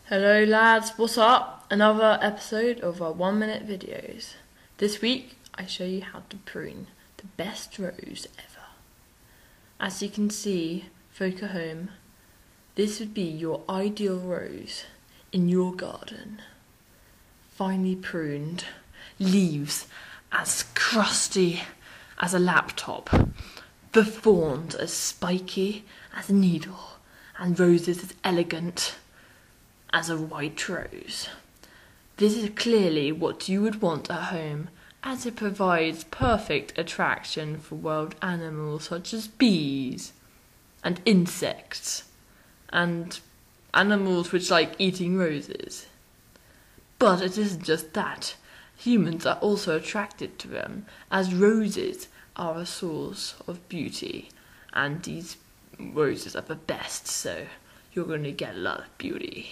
Hello lads, what's up? Another episode of our 1 minute videos. This week I show you how to prune the best rose ever. As you can see, folk at home, this would be your ideal rose in your garden. Finely pruned, leaves as crusty as a laptop, the thorns as spiky as a needle, and roses as elegant as a white rose. This is clearly what you would want at home, as it provides perfect attraction for wild animals such as bees and insects and animals which like eating roses. But it isn't just that. Humans are also attracted to them, as roses are a source of beauty, and these roses are the best, so you're going to get a lot of beauty.